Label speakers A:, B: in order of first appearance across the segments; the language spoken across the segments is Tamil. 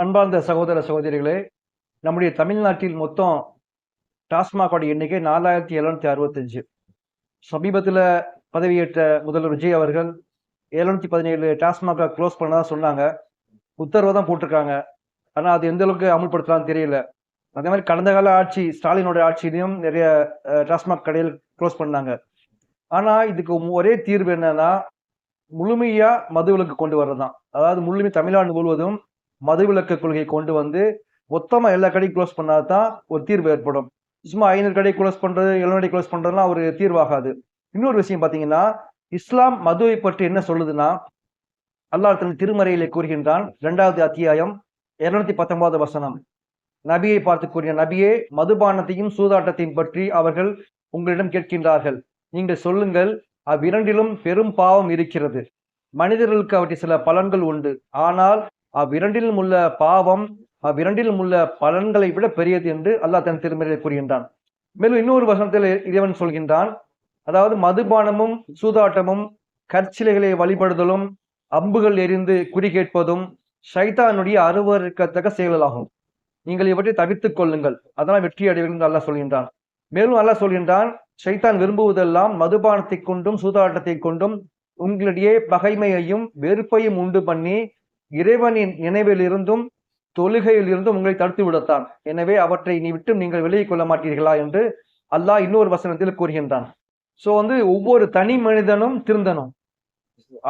A: அன்பார்ந்த சகோதர சகோதரிகளே, நம்முடைய தமிழ்நாட்டில் மொத்தம் டாஸ்மாகோட எண்ணிக்கை 4765. சமீபத்தில் பதவியேற்ற முதல்வர் விஜய் அவர்கள் 717 டாஸ்மாக க்ளோஸ் பண்ணதா சொன்னாங்க. உத்தரவு தான் போட்டிருக்காங்க. ஆனால் அது எந்த அளவுக்கு அமல்படுத்தலாம்னு தெரியல. அதே மாதிரி கடந்த கால ஆட்சி ஸ்டாலினோட ஆட்சியிலையும் நிறைய டாஸ்மாக் கடையில் க்ளோஸ் பண்ணாங்க. ஆனால் இதுக்கு ஒரே தீர்வு என்னன்னா, முழுமையா மதுவிலக்கு கொண்டு வர்றதுதான். அதாவது முழுமை தமிழ்நாடு முழுவதும் மதுவிலக்கு கொள்கை கொண்டு வந்து மொத்தமா எல்லா கடையும் க்ளோஸ் பண்ணாதான் ஒரு தீர்வு ஏற்படும். சும்மா 500 கடை க்ளோஸ் பண்றது 700 கடை க்ளோஸ் பண்றதுலாம் ஒரு தீர்வாகாது. இன்னொரு விஷயம் பாத்தீங்கன்னா, இஸ்லாம் மதுவை பற்றி என்ன சொல்லுதுன்னா, அல்லாஹ் தன் திருமறையிலே கூறுகின்றான், 2வது அத்தியாயம் 219 வசனம். நபியை பார்த்து கூறிய நபியே, மதுபானத்தையும் சூதாட்டத்தையும் பற்றி அவர்கள் உங்களிடம் கேட்கின்றார்கள். நீங்கள் சொல்லுங்கள், அவ்விரண்டிலும் பெரும் பாவம் இருக்கிறது. மனிதர்களுக்கு அவற்றை சில பலன்கள் உண்டு. ஆனால் அவ்விரண்டிலும் உள்ள பாவம் அவ்விரண்டிலும் உள்ள பலன்களை விட பெரியது என்று அல்லாஹ் தன் திருமறையை கூறுகின்றான். மேலும் இன்னொரு வசனத்தில் இறைவன் சொல்கின்றான், அதாவது மதுபானமும் சூதாட்டமும் கற்சிலைகளை வழிபடுதலும் அம்புகள் எரிந்து குறி கேட்பதும் ஷைத்தானுடைய அருவருக்கத்தக்க செயலாகும். நீங்கள் இவற்றை தவிர்த்துக் கொள்ளுங்கள், அதனால் வெற்றி அடைவீர்கள் என்று அல்லாஹ் சொல்கின்றான். மேலும் அல்லாஹ் சொல்கின்றான், ஷைத்தான் விரும்புவதெல்லாம் மதுபானத்தை கொண்டும் சூதாட்டத்தை கொண்டும் உங்களிடையே பகைமையையும் வெறுப்பையும் உண்டு பண்ணி இறைவனின் நினைவில் இருந்தும் தொழுகையில் இருந்தும் உங்களை தடுத்து விடத்தான். எனவே அவற்றை நீ விட்டு நீங்கள் விலகிக் கொள்ள மாட்டீர்களா என்று அல்லாஹ் இன்னொரு வசனத்தில் கூறுகின்றான். சோ ஒவ்வொரு தனி மனிதனும் திருந்தணும்.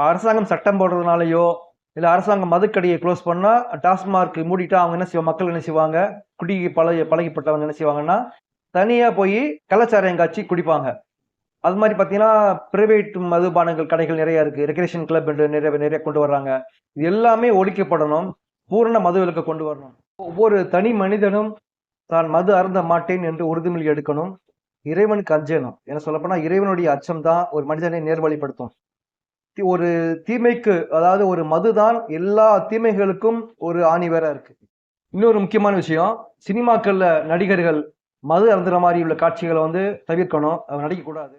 A: அரசாங்கம் சட்டம் போடுறதுனாலயோ இல்ல அரசாங்கம் மதுக்கடையை க்ளோஸ் பண்ணா டாஸ்மார்க் மூடிட்டா அவங்க என்ன செய்வாங்க, மக்கள் என்ன செய்வாங்க, குடிக்கு பழகிப்பட்டவங்க என்ன செய்வாங்கன்னா தனியா போய் கள்ளச்சாராயம் காய்ச்சி குடிப்பாங்க. அது மாதிரி பாத்தீங்கன்னா பிரைவேட் மதுபானங்கள் கடைகள் நிறைய இருக்கு, ரெக்ரேஷன் கிளப் என்று நிறைய கொண்டு வர்றாங்க. இது எல்லாமே ஒழிக்கப்படணும், பூரண மதுவிலக்கு கொண்டு வரணும். ஒவ்வொரு தனி மனிதனும் தான் மது அருந்த மாட்டேன் என்று உறுதிமொழி எடுக்கணும், இறைவனுக்கு அஞ்சணும். என்ன சொல்லப்போனா இறைவனுடைய அச்சம் தான் ஒரு மனிதனை நேர்வழிப்படுத்தும். ஒரு தீமைக்கு, அதாவது ஒரு மதுதான் எல்லா தீமைகளுக்கும் ஒரு ஆணிவேரா இருக்கு. இன்னொரு முக்கியமான விஷயம், சினிமாக்கள்ல நடிகர்கள் மது அருந்துற மாதிரி உள்ள காட்சிகளை தவிர்க்கணும், நடிக்க கூடாது.